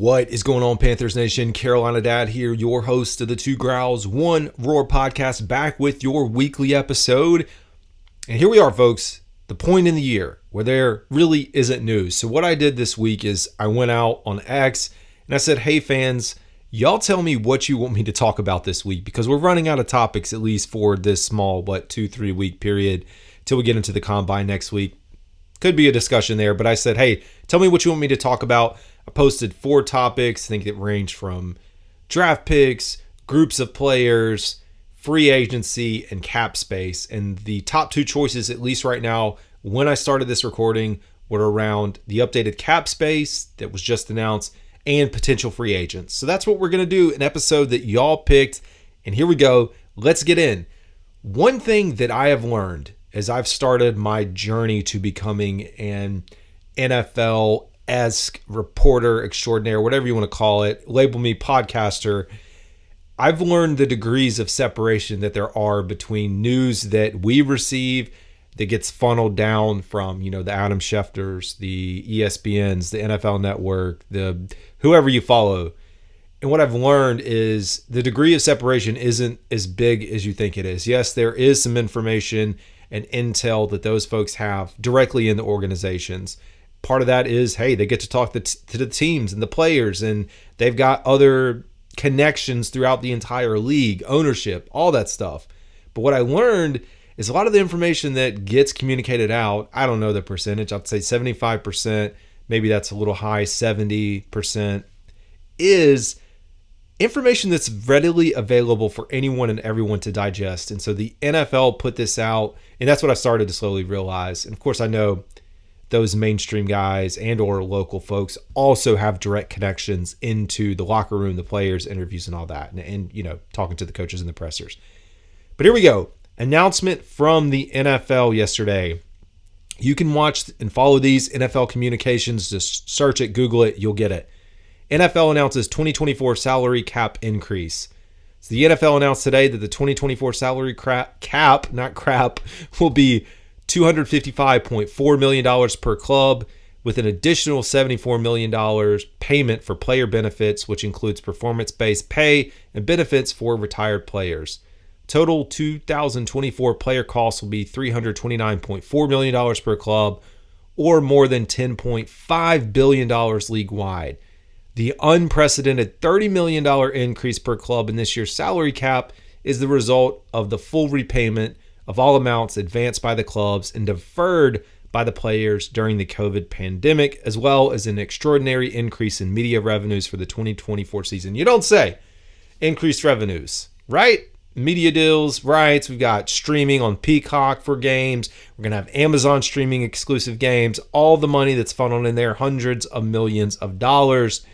What is going on, Panthers Nation? Carolina Dad here, your host of the Two Growls, One Roar podcast, back with your weekly episode. And here we are, folks, the point in the year where there really isn't news. So what I did this week is I went out on X and I said, hey fans, y'all tell me what you want me to talk about this week, because we're running out of topics, at least for this small, 2-3 week period till we get into the combine next week. Could be a discussion there, but I said, hey, tell me what you want me to talk about. I posted 4 topics. I think it ranged from draft picks, groups of players, free agency, and cap space. And the top 2 choices, at least right now, when I started this recording, were around the updated cap space that was just announced and potential free agents. So that's what we're going to do, an episode that y'all picked. And here we go. Let's get in. One thing that I have learned as I've started my journey to becoming an NFL-esque reporter extraordinaire, whatever you want to call it, label me podcaster, I've learned the degrees of separation that there are between news that we receive that gets funneled down from, the Adam Schefters, the ESPNs, the NFL Network, the whoever you follow. And what I've learned is the degree of separation isn't as big as you think it is. Yes, there is some information and intel that those folks have directly in the organizations. Part of that is, hey, they get to talk to the teams and the players, and they've got other connections throughout the entire league, ownership, all that stuff. But what I learned is a lot of the information that gets communicated out, I don't know the percentage, I'd say 75%, maybe that's a little high, 70%, is information that's readily available for anyone and everyone to digest. And so the NFL put this out, and that's what I started to slowly realize. And of course, I know those mainstream guys and or local folks also have direct connections into the locker room, the players, interviews, and all that, and talking to the coaches and the pressers. But here we go. Announcement from the NFL yesterday. You can watch and follow these NFL communications. Just search it, Google it, you'll get it. NFL announces 2024 salary cap increase. So the NFL announced today that the 2024 salary cap will be $255.4 million per club, with an additional $74 million payment for player benefits, which includes performance-based pay and benefits for retired players. Total 2024 player costs will be $329.4 million per club, or more than $10.5 billion league-wide. The unprecedented $30 million increase per club in this year's salary cap is the result of the full repayment of all amounts advanced by the clubs and deferred by the players during the COVID pandemic, as well as an extraordinary increase in media revenues for the 2024 season. You don't say. Increased revenues, right? Media deals, rights. We've got streaming on Peacock for games. We're going to have Amazon streaming exclusive games. All the money that's funneled in there, hundreds of millions of dollars.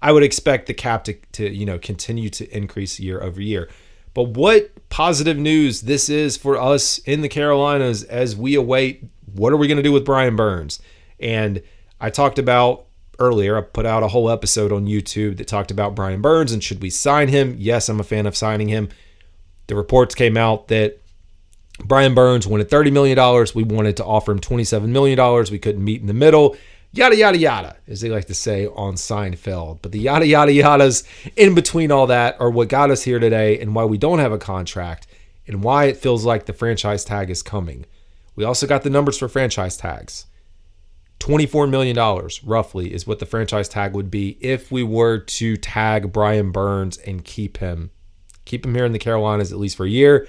I would expect the cap to continue to increase year over year. But what positive news this is for us in the Carolinas as we await, what are we going to do with Brian Burns? And I talked about earlier, I put out a whole episode on YouTube that talked about Brian Burns and should we sign him? Yes, I'm a fan of signing him. The reports came out that Brian Burns wanted $30 million. We wanted to offer him $27 million. We couldn't meet in the middle. Yada, yada, yada, as they like to say on Seinfeld. But the yada, yada, yadas in between all that are what got us here today and why we don't have a contract and why it feels like the franchise tag is coming. We also got the numbers for franchise tags. $24 million, roughly, is what the franchise tag would be if we were to tag Brian Burns and keep him here in the Carolinas at least for a year.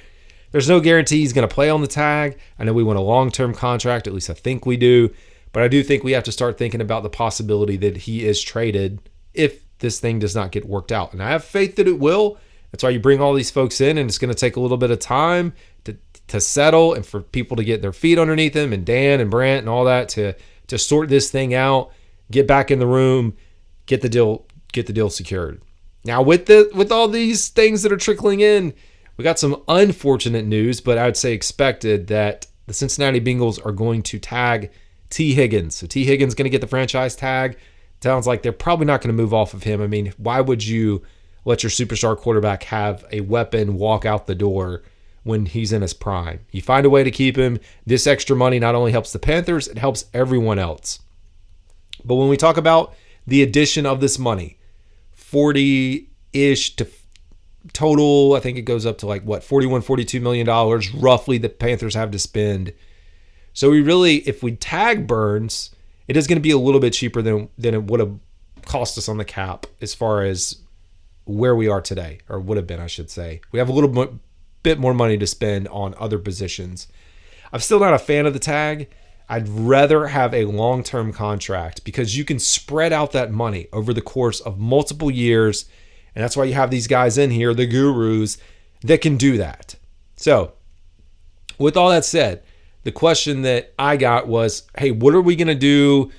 There's no guarantee he's going to play on the tag. I know we want a long-term contract, at least I think we do. But I do think we have to start thinking about the possibility that he is traded if this thing does not get worked out. And I have faith that it will. That's why you bring all these folks in, and it's going to take a little bit of time to settle and for people to get their feet underneath them, and Dan and Brant and all that to sort this thing out, get back in the room, get the deal secured. Now with all these things that are trickling in, we got some unfortunate news, but I would say expected, that the Cincinnati Bengals are going to tag T. Higgins. So T. Higgins is going to get the franchise tag. Sounds like they're probably not going to move off of him. I mean, why would you let your superstar quarterback have a weapon walk out the door when he's in his prime? You find a way to keep him. This extra money not only helps the Panthers, it helps everyone else. But when we talk about the addition of this money, 40-ish to total. I think it goes up to like what, $41-42 million roughly that Panthers have to spend. So we really, if we tag Burns, it is going to be a little bit cheaper than it would have cost us on the cap as far as where we are today, or would have been, I should say. We have a little bit more money to spend on other positions. I'm still not a fan of the tag. I'd rather have a long-term contract because you can spread out that money over the course of multiple years, and that's why you have these guys in here, the gurus, that can do that. So, with all that said, the question that I got was, hey, what are we going to do?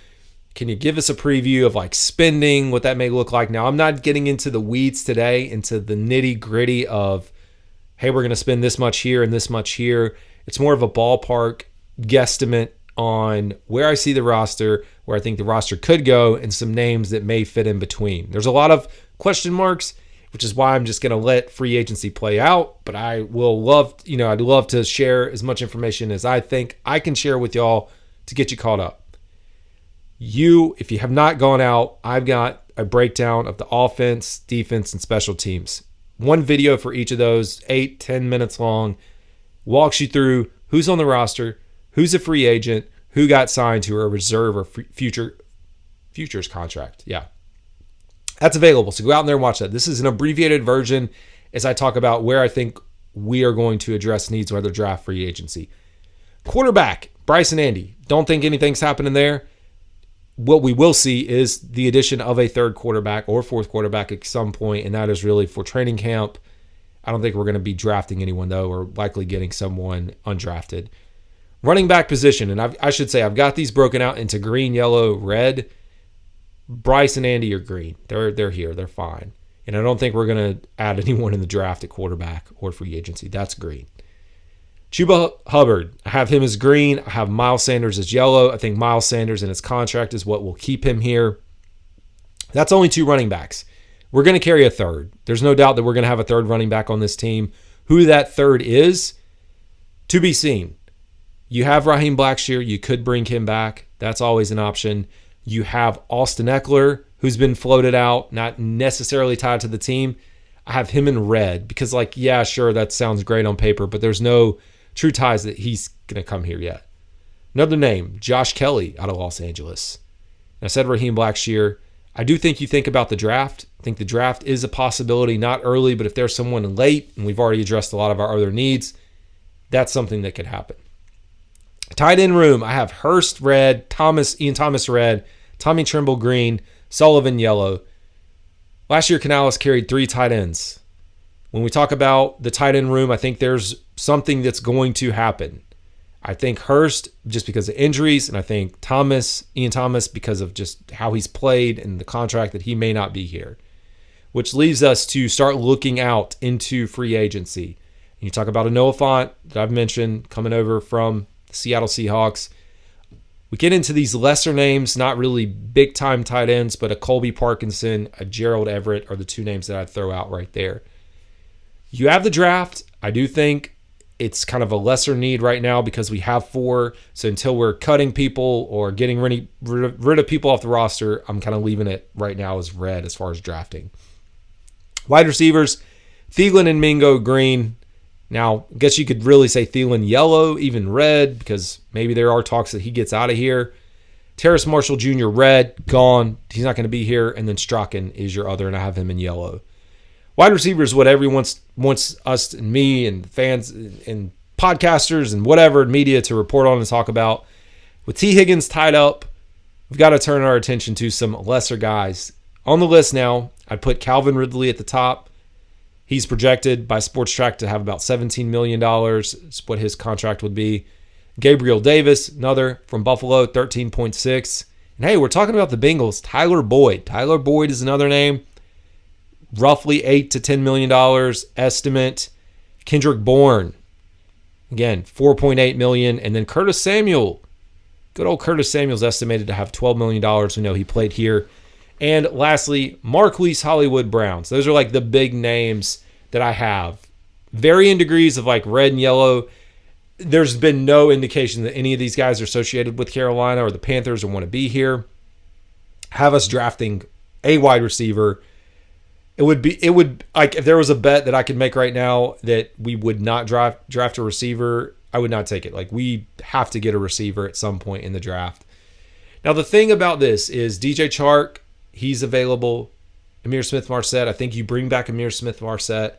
Can you give us a preview of like spending, what that may look like? Now, I'm not getting into the weeds today, into the nitty-gritty of, hey, we're going to spend this much here and this much here. It's more of a ballpark guesstimate on where I see the roster, where I think the roster could go, and some names that may fit in between. There's a lot of question marks, which is why I'm just going to let free agency play out. But I will love, I'd love to share as much information as I think I can share with y'all to get you caught up. If you have not gone out, I've got a breakdown of the offense, defense, and special teams. One video for each of those, 8-10 minutes long, walks you through who's on the roster, who's a free agent, who got signed to a reserve or futures contract. Yeah. That's available. So go out there and watch that. This is an abbreviated version as I talk about where I think we are going to address needs, whether draft, free agency. Quarterback, Bryce and Andy. Don't think anything's happening there. What we will see is the addition of a third quarterback or fourth quarterback at some point, and that is really for training camp. I don't think we're going to be drafting anyone, though, or likely getting someone undrafted. Running back position, and I should say I've got these broken out into green, yellow, red. Bryce and Andy are green. They're here. They're fine. And I don't think we're going to add anyone in the draft at quarterback or free agency. That's green. Chuba Hubbard, I have him as green. I have Miles Sanders as yellow. I think Miles Sanders and his contract is what will keep him here. That's only 2 running backs. We're going to carry a third. There's no doubt that we're going to have a third running back on this team. Who that third is, to be seen. You have Raheem Blackshear. You could bring him back. That's always an option. You have Austin Eckler, who's been floated out, not necessarily tied to the team. I have him in red because, yeah, sure, that sounds great on paper, but there's no true ties that he's going to come here yet. Another name, Josh Kelly out of Los Angeles. And I said Raheem Blackshear. I do think you think about the draft. I think the draft is a possibility, not early, but if there's someone late, and we've already addressed a lot of our other needs, that's something that could happen. Tight end room, I have Hurst red, Ian Thomas red, Tommy Trimble green, Sullivan yellow. Last year, Canales carried 3 tight ends. When we talk about the tight end room, I think there's something that's going to happen. I think Hurst, just because of injuries, and I think Ian Thomas, because of just how he's played and the contract that he may not be here, which leaves us to start looking out into free agency. And you talk about a Noah Fant that I've mentioned coming over from the Seattle Seahawks. We get into these lesser names, not really big-time tight ends, but a Colby Parkinson, a Gerald Everett are the 2 names that I'd throw out right there. You have the draft. I do think it's kind of a lesser need right now because we have 4. So until we're cutting people or getting rid of people off the roster, I'm kind of leaving it right now as red as far as drafting. Wide receivers, Thielen and Mingo green. Now, I guess you could really say Thielen yellow, even red, because maybe there are talks that he gets out of here. Terrace Marshall Jr. red, gone. He's not going to be here. And then Strachan is your other, and I have him in yellow. Wide receiver is what everyone wants us and me and fans and podcasters and whatever media to report on and talk about. With T. Higgins tied up, we've got to turn our attention to some lesser guys. On the list now, I'd put Calvin Ridley at the top. He's projected by Sports Track to have about $17 million. It's what his contract would be. Gabriel Davis, another from Buffalo, 13.6. And hey, we're talking about the Bengals. Tyler Boyd. Tyler Boyd is another name. Roughly $8 to $10 million estimate. Kendrick Bourne, again, $4.8 million. And then Curtis Samuel. Good old Curtis Samuel's estimated to have $12 million. We know he played here. And lastly, Marquise Hollywood Browns. Those are the big names that I have. Varying degrees of red and yellow. There's been no indication that any of these guys are associated with Carolina or the Panthers or want to be here. Have us drafting a wide receiver. it would like if there was a bet that I could make right now that we would not draft a receiver, I would not take it. Like, we have to get a receiver at some point in the draft. Now, the thing about this is DJ Chark, he's available. Amir Smith-Marset, I think you bring back Amir Smith-Marset.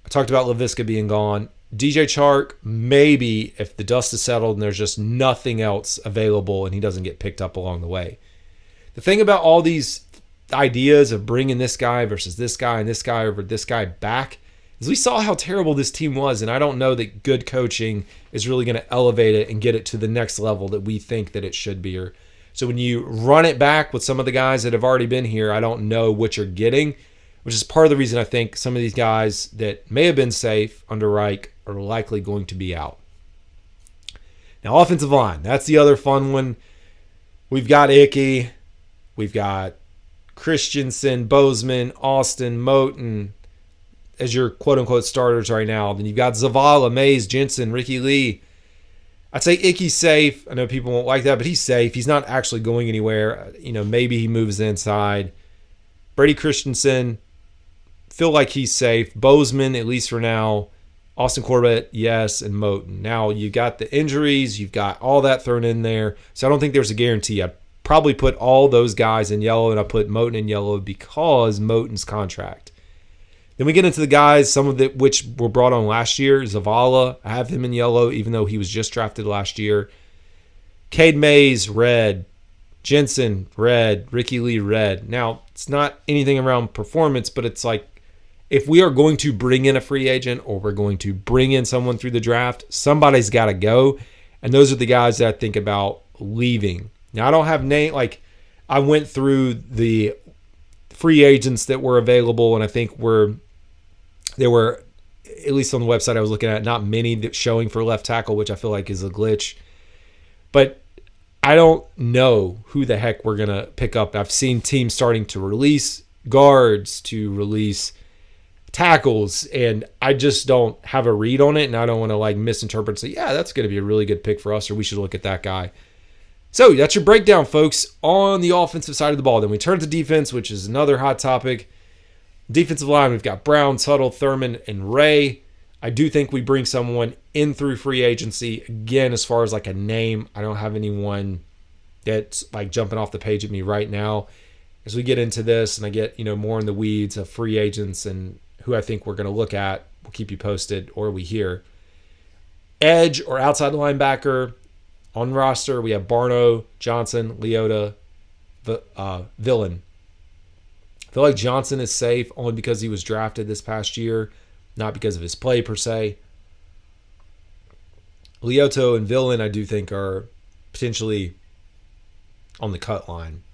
I talked about Laviska being gone. DJ Chark, maybe if the dust is settled and there's just nothing else available and he doesn't get picked up along the way. The thing about all these ideas of bringing this guy versus this guy and this guy over this guy back is we saw how terrible this team was, and I don't know that good coaching is really going to elevate it and get it to the next level that we think that it should be. So when you run it back with some of the guys that have already been here, I don't know what you're getting, which is part of the reason I think some of these guys that may have been safe under Reich are likely going to be out. Now, offensive line, that's the other fun one. We've got Icky. We've got Christensen, Bozeman, Austin, Moten as your quote-unquote starters right now. Then you've got Zavala, Mays, Jensen, Ricky Lee. I'd say Icky's safe. I know people won't like that, but he's safe. He's not actually going anywhere. Maybe he moves inside. Brady Christensen, feel like he's safe. Bozeman, at least for now. Austin Corbett, yes, and Moten. Now, you got the injuries. You've got all that thrown in there. So I don't think there's a guarantee. I'd probably put all those guys in yellow, and I put Moten in yellow because Moten's contract. Then we get into the guys, some of which were brought on last year. Zavala, I have him in yellow, even though he was just drafted last year. Cade Mays, red. Jensen, red. Ricky Lee, red. Now, it's not anything around performance, but it's like, if we are going to bring in a free agent or we're going to bring in someone through the draft, somebody's got to go. And those are the guys that I think about leaving. Now, I don't have I went through the free agents that were available, and I think there were, at least on the website I was looking at, not many showing for left tackle, which I feel like is a glitch. But I don't know who the heck we're going to pick up. I've seen teams starting to release guards, to release tackles, and I just don't have a read on it, and I don't want to misinterpret and say, yeah, that's going to be a really good pick for us, or we should look at that guy. So that's your breakdown, folks, on the offensive side of the ball. Then we turn to defense, which is another hot topic. Defensive line, we've got Brown, Tuttle, Thurman, and Ray. I do think we bring someone in through free agency. Again, as far as a name, I don't have anyone that's jumping off the page at me right now. As we get into this and I get more in the weeds of free agents and who I think we're going to look at, we'll keep you posted, or we hear. Edge or outside linebacker on roster, we have Barno, Johnson, Leota, Villain. I feel like Johnson is safe only because he was drafted this past year, not because of his play per se. Leota and Villain, I do think, are potentially on the cut line.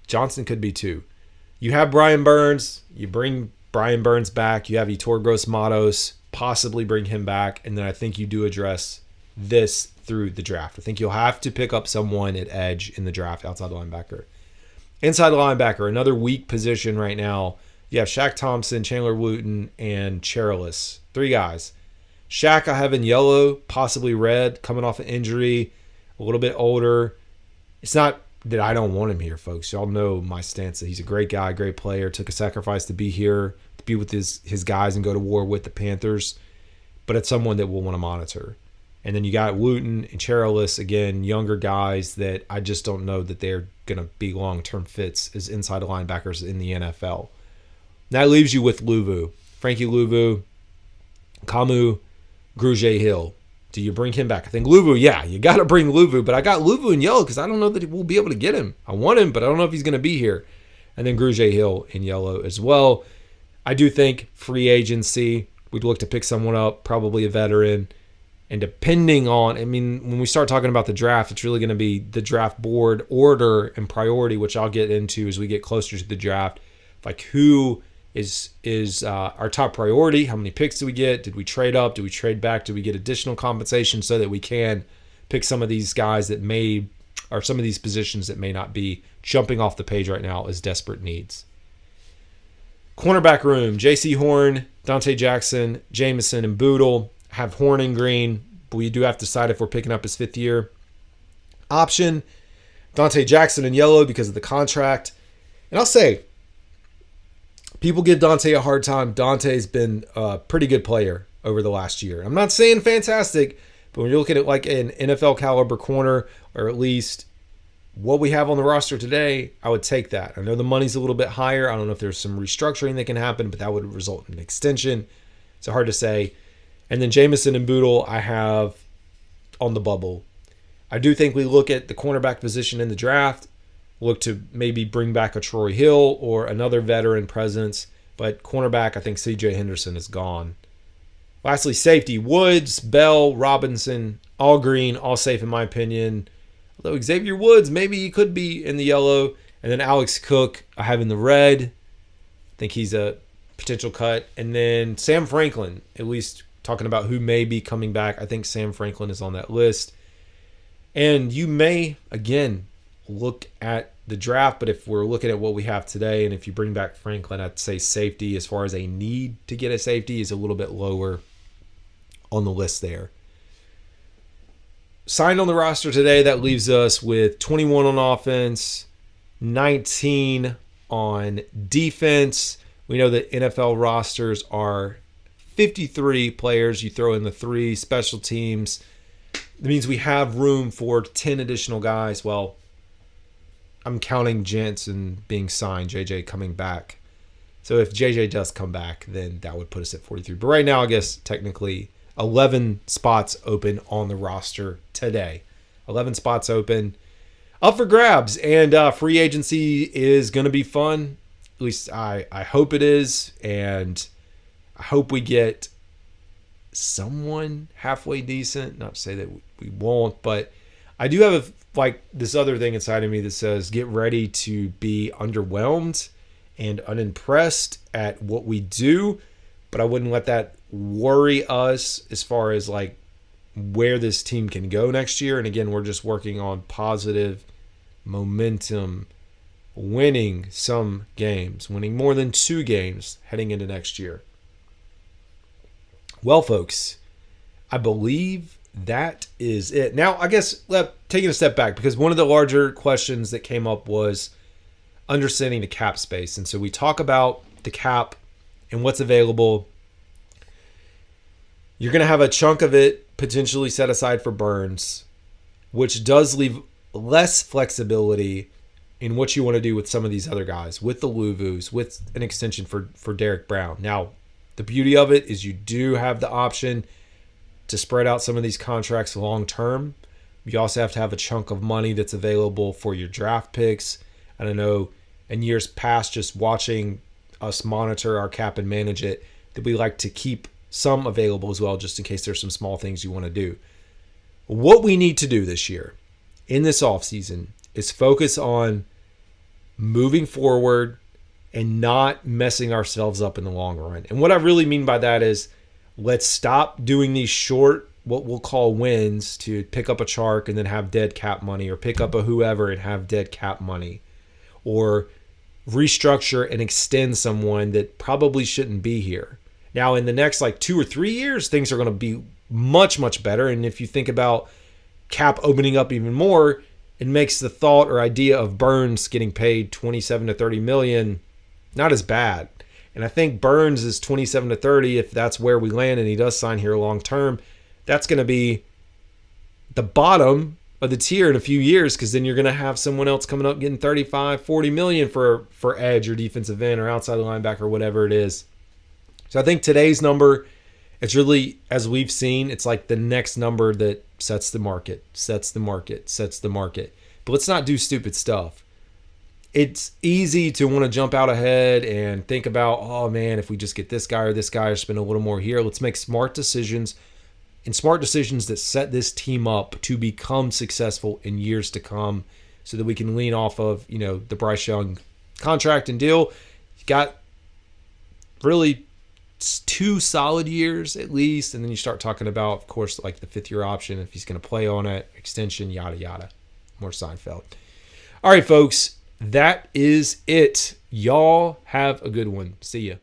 Johnson could be too. You have Brian Burns. You bring Brian Burns back. You have Yetur Gross-Matos. Possibly bring him back. And then I think you do address this through the draft. I think you'll have to pick up someone at edge in the draft, outside linebacker. Inside linebacker, another weak position right now. You have Shaq Thompson, Chandler Wooten, and Cherilus. 3 guys. Shaq I have in yellow, possibly red, coming off an injury, a little bit older. It's not that I don't want him here, folks. Y'all know my stance that he's a great guy, great player, took a sacrifice to be here, to be with his guys and go to war with the Panthers. But it's someone that we'll want to monitor. And then you got Wooten and Cherilus, again, younger guys that I just don't know that they're going to be long-term fits as inside linebackers in the NFL. That leaves you with Luvu. Frankie Luvu, Kamu, Grugier Hill. Do you bring him back? I think Luvu, yeah, you got to bring Luvu. But I got Luvu in yellow because I don't know that we'll be able to get him. I want him, but I don't know if he's going to be here. And then Grugier Hill in yellow as well. I do think free agency, we'd look to pick someone up, probably a veteran. And depending on, when we start talking about the draft, it's really going to be the draft board order and priority, which I'll get into as we get closer to the draft. Who is our top priority? How many picks do we get? Did we trade up? Did we trade back? Did we get additional compensation so that we can pick some of these guys that may, or some of these positions that may not be jumping off the page right now as desperate needs? Cornerback room, J.C. Horn, Dante Jackson, Jameson, and Boodle. Have Horn in green, but we do have to decide if we're picking up his 5th year option. Dante Jackson in yellow because of the contract. And I'll say, People give Dante a hard time. Dante's been a pretty good player over the last year. I'm not saying fantastic, but when you're looking at like an NFL caliber corner, or at least what we have on the roster today, I would take that. I know the money's a little bit higher. I don't know if there's some restructuring that can happen, but that would result in an extension. It's hard to say. And then Jamison and Boodle, I have on the bubble. I do think we look at the cornerback position in the draft, look to maybe bring back a Troy Hill or another veteran presence. But cornerback, I think C.J. Henderson is gone. Lastly, safety, Woods, Bell, Robinson, all green, all safe in my opinion. Although Xavier Woods, maybe he could be in the yellow. And then Alex Cook, I have in the red. I think he's a potential cut. And then Sam Franklin, at least talking about who may be coming back. I think Sam Franklin is on that list. And you may, again, look at the draft, but if we're looking at what we have today, and if you bring back Franklin, I'd say safety, as far as a need to get a safety, is a little bit lower on the list there. Signed on the roster today, that leaves us with 21 on offense, 19 on defense. We know that NFL rosters are 53 players. You throw in the 3 special teams. That means we have room for 10 additional guys. Well, I'm counting Jensen being signed, JJ coming back. So if JJ does come back, then that would put us at 43. But right now, I guess technically 11 spots open on the roster today. 11 spots open. Up for grabs. And free agency is going to be fun. At least I hope it is. And I hope we get someone halfway decent. Not to say that we won't, but I do have this other thing inside of me that says get ready to be underwhelmed and unimpressed at what we do, but I wouldn't let that worry us as far as like where this team can go next year. And again, we're just working on positive momentum, winning some games, winning more than 2 games heading into next year. Well, folks, I believe that is it. Now, I guess taking a step back, because one of the larger questions that came up was understanding the cap space. And so we talk about the cap and what's available. You're going to have a chunk of it potentially set aside for Burns, which does leave less flexibility in what you want to do with some of these other guys, with the Luvus, with an extension for Derek Brown. Now, the beauty of it is you do have the option to spread out some of these contracts long term. You also have to have a chunk of money that's available for your draft picks. And I know in years past, just watching us monitor our cap and manage it, that we like to keep some available as well, just in case there's some small things you want to do. What we need to do this year in this offseason is focus on moving forward and not messing ourselves up in the long run. And what I really mean by that is let's stop doing these short, what we'll call wins, to pick up a Chark and then have dead cap money, or pick up a whoever and have dead cap money, or restructure and extend someone that probably shouldn't be here. Now, in the next 2 or 3 years, things are going to be much, much better. And if you think about cap opening up even more, it makes the thought or idea of Burns getting paid 27 to 30 million not as bad. And I think Burns is 27 to 30. If that's where we land and he does sign here long term, that's going to be the bottom of the tier in a few years, because then you're going to have someone else coming up getting 35, 40 million for edge or defensive end or outside linebacker, whatever it is. So I think today's number, it's really, as we've seen, it's like the next number that sets the market. But let's not do stupid stuff. It's easy to want to jump out ahead and think about, oh man, if we just get this guy or spend a little more here. Let's make smart decisions, and smart decisions that set this team up to become successful in years to come, so that we can lean off of, the Bryce Young contract and deal. You got really 2 solid years at least, and then you start talking about, of course, the 5th-year option, if he's going to play on it, extension, yada, yada. More Seinfeld. All right, folks. That is it. Y'all have a good one. See ya.